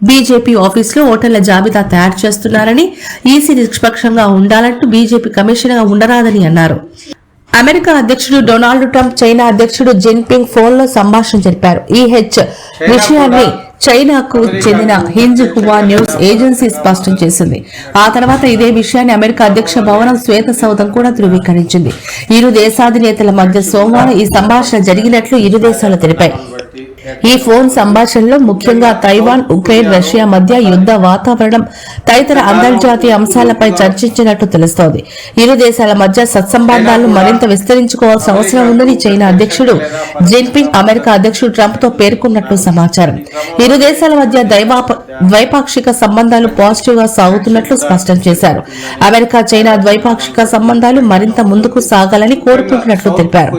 BJP ఆఫీసులో ఓటర్ల జాబితా తయారు చేస్తున్నారని, ఈసీ నిష్పక్షంగా ఉండాలంటూ బీజేపీ కమిషనర్గా ఉండరాదని అన్నారు. అమెరికా అధ్యక్షుడు డొనాల్డ్ ట్రంప్ చైనా అధ్యక్షుడు జిన్పింగ్ ఫోన్లో సంభాషణ జరిపారు. ఈ విషయాన్ని చైనాకు చెందిన హింజుహువా న్యూస్ ఏజెన్సీ స్పష్టం చేసింది. ఆ తర్వాత ఇదే విషయాన్ని అమెరికా అధ్యక్ష భవనం శ్వేత సౌధం కూడా ధృవీకరించింది. ఇరు దేశాధినేతల మధ్య సోమవారం ఈ సంభాషణ జరిగినట్లు ఇరు దేశాలు తెలిపాయి. ఈ ఫోన్ సంభాషణలో ముఖ్యంగా తైవాన్, ఉక్రెయిన్, రష్యా మధ్య యుద్ధ వాతావరణం తదితర అంతర్జాతీయ అంశాలపై చర్చించినట్టు తెలుస్తోంది. ఇరు దేశాల మధ్య సత్సంబంధాలను మరింత విస్తరించుకోవాల్సిన అవసరం ఉందని చైనా అధ్యక్షుడు జిన్పింగ్ అమెరికా అధ్యక్షుడు ట్రంప్ తో పేర్కొన్నట్లు సమాచారం. ఇరు దేశాల మధ్య ద్వైపాక్షిక సంబంధాలు పాజిటివ్ గా సాగుతున్నట్లు స్పష్టం చేశారు. అమెరికా చైనా ద్వైపాక్షిక సంబంధాలు మరింత ముందుకు సాగాలని కోరుకుంటున్నట్లు తెలిపారు.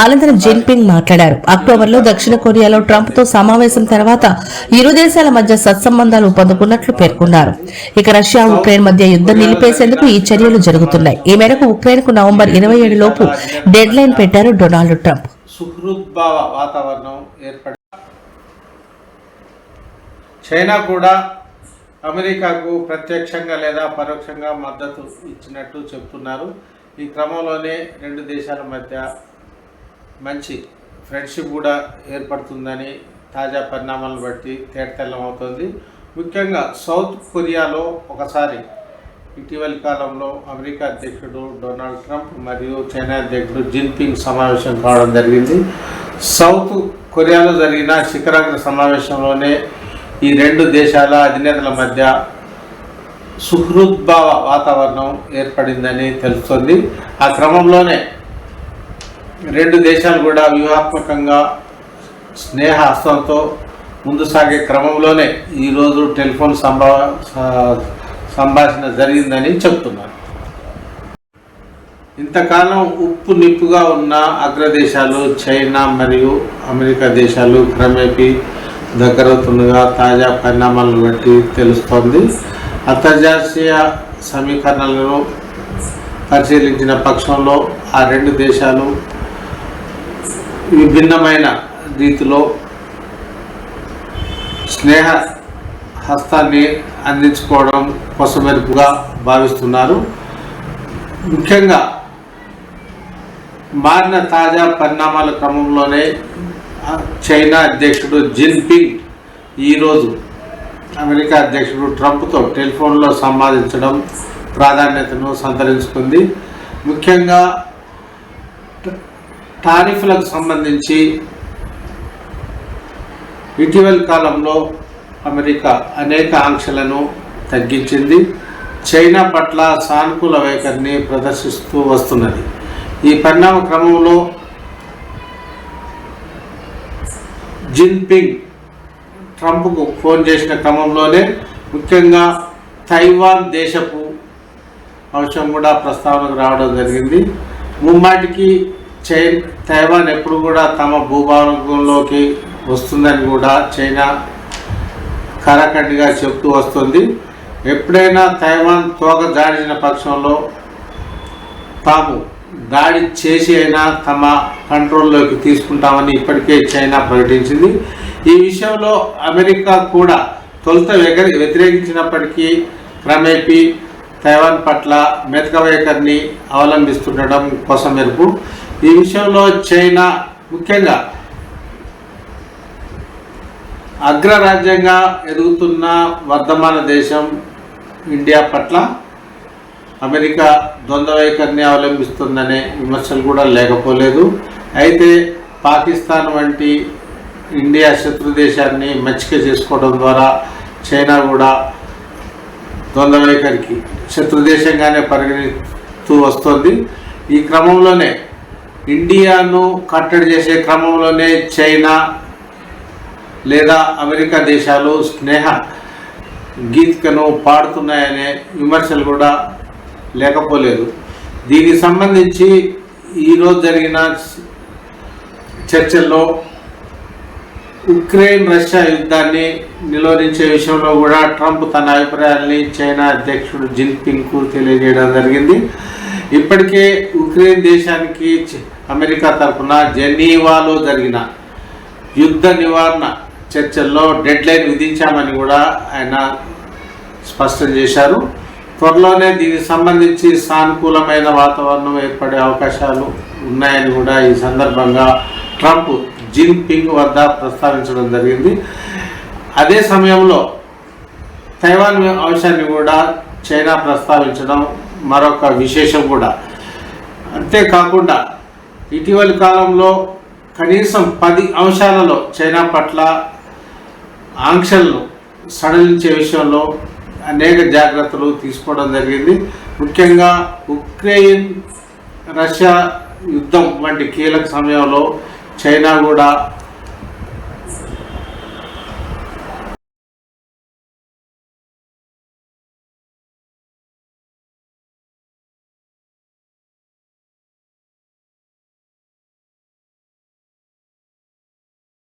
అనంతరం జిన్పింగ్ మాట్లాడారు. అక్టోబర్లో దక్షిణ కొరియాలో ట్రంప్ తో సమావేశం తర్వాత ఇరు దేశాల మధ్య సత్సంబంధాలు పొందుకున్నట్లు పేర్కొన్నారు. ఇక రష్యా, ఉక్రెయిన్ మధ్య యుద్ధం నిలిపేసేందుకు ఈ చర్యలు జరుగుతున్నాయి. ఈ మేరకు ఉక్రెయిన్ కు నవంబర్ 27 లోపు డెడ్ లైన్ పెట్టారు డొనాల్డ్ ట్రంప్. సుహృద్భావ వాతావరణం ఏర్పడి చైనా కూడా అమెరికాకు ప్రత్యక్షంగా లేదా పరోక్షంగా మద్దతు ఇచ్చినట్టు చెబుతున్నారు. ఈ క్రమంలోనే రెండు దేశాల మధ్య మంచి ఫ్రెండ్షిప్ కూడా ఏర్పడుతుందని తాజా పరిణామాలను బట్టి తేటతెల్లమవుతోంది. ముఖ్యంగా సౌత్ కొరియాలో ఒకసారి ఇటీవలి కాలంలో అమెరికా అధ్యక్షుడు డొనాల్డ్ ట్రంప్ మరియు చైనా అధ్యక్షుడు జిన్పింగ్ సమావేశం కావడం జరిగింది. సౌత్ కొరియాలో జరిగిన శిఖరాగ్ర సమావేశంలోనే ఈ రెండు దేశాల అధినేతల మధ్య సుహృద్భావ వాతావరణం ఏర్పడిందని తెలుస్తోంది. ఆ క్రమంలోనే రెండు దేశాలు కూడా వ్యూహాత్మకంగా స్నేహ హస్తంతో ముందు సాగే క్రమంలోనే ఈరోజు టెలిఫోన్ సంభాషణ జరిగిందని చెప్తున్నారు. ఇంతకాలం ఉప్పు నిప్పుగా ఉన్న అగ్రదేశాలు చైనా మరియు అమెరికా దేశాలు క్రమేపీ దగ్గరవుతుండగా తాజా పరిణామాలను బట్టి తెలుస్తోంది. అంతర్జాతీయ సమీకరణలను పరిశీలించిన పక్షంలో ఆ రెండు దేశాలు విభిన్నమైన రీతిలో స్నేహ హస్తాన్ని అందించుకోవడం కొసమెరుపుగా భావిస్తున్నారు. ముఖ్యంగా మారిన తాజా పరిణామాల క్రమంలోనే చైనా అధ్యక్షుడు జిన్పింగ్ ఈరోజు అమెరికా అధ్యక్షుడు ట్రంప్తో టెలిఫోన్లో సంవాదించడం ప్రాధాన్యతను సంతరించుకుంది. ముఖ్యంగా టారిఫ్లకు సంబంధించి ఇటీవలి కాలంలో అమెరికా అనేక ఆంక్షలను తగ్గించింది. చైనా పట్ల సానుకూల వైఖరిని ప్రదర్శిస్తూ వస్తున్నది. ఈ పరిణామ క్రమంలో జిన్పింగ్ ట్రంప్కు ఫోన్ చేసిన క్రమంలోనే ముఖ్యంగా తైవాన్ దేశపు అంశం కూడా ప్రస్తావనకు రావడం జరిగింది. ముమ్మాటికి తైవాన్ ఎప్పుడు కూడా తమ భూభాగంలోకి వస్తుందని కూడా చైనా కరాఖండిగా చెప్తూ వస్తుంది. ఎప్పుడైనా తైవాన్ తోక జాడిన పక్షంలో తాము దాడి చేసి అయినా తమ కంట్రోల్లోకి తీసుకుంటామని ఇప్పటికే చైనా ప్రకటించింది. ఈ విషయంలో అమెరికా కూడా తొలుత వ్యతిరేకించినప్పటికీ క్రమేపీ తైవాన్ పట్ల మెతక వైఖరిని అవలంబిస్తుండడం కొసమెరుపు. ఈ విషయంలో చైనా ముఖ్యంగా అగ్రరాజ్యంగా ఎదుగుతున్న వర్ధమాన దేశం ఇండియా పట్ల అమెరికా ద్వంద్వ వైఖరిని అవలంబిస్తుందనే విమర్శలు కూడా లేకపోలేదు. అయితే పాకిస్తాన్ వంటి ఇండియా శత్రు దేశాన్ని మచ్చిక చేసుకోవడం ద్వారా చైనా కూడా ద్వంద్వ వైఖరికి శత్రు దేశంగానే పరిగణిస్తూ వస్తుంది. ఈ క్రమంలోనే ఇండియాను కట్టడి చేసే క్రమంలోనే చైనా లేదా అమెరికా దేశాలు స్నేహ గీతికను పాడుతున్నాయనే విమర్శలు కూడా లేకపోలేదు. దీనికి సంబంధించి ఈరోజు జరిగిన చర్చల్లో ఉక్రెయిన్ రష్యా యుద్ధాన్ని నిరోధించే విషయంలో కూడా ట్రంప్ తన అభిప్రాయాల్ని చైనా అధ్యక్షుడు జిన్పింగ్కు తెలియజేయడం జరిగింది. ఇప్పటికే ఉక్రెయిన్ దేశానికి అమెరికా తరఫున జెనీవాలో జరిగిన యుద్ధ నివారణ చర్చల్లో డెడ్ లైన్ విధించామని కూడా ఆయన స్పష్టం చేశారు. త్వరలోనే దీనికి సంబంధించి సానుకూలమైన వాతావరణం ఏర్పడే అవకాశాలు ఉన్నాయని కూడా ఈ సందర్భంగా ట్రంప్ జిన్పింగ్ వద్ద ప్రస్తావించడం జరిగింది. అదే సమయంలో తైవాన్ అంశాన్ని కూడా చైనా ప్రస్తావించడం మరొక విశేషం కూడా. అంతేకాకుండా ఇటీవలి కాలంలో కనీసం 10 అంశాలలో చైనా పట్ల ఆంక్షలను సడలించే విషయంలో అనేక జాగ్రత్తలు తీసుకోవడం జరిగింది. ముఖ్యంగా ఉక్రెయిన్ రష్యా యుద్ధం వంటి కీలక సమయంలో చైనా కూడా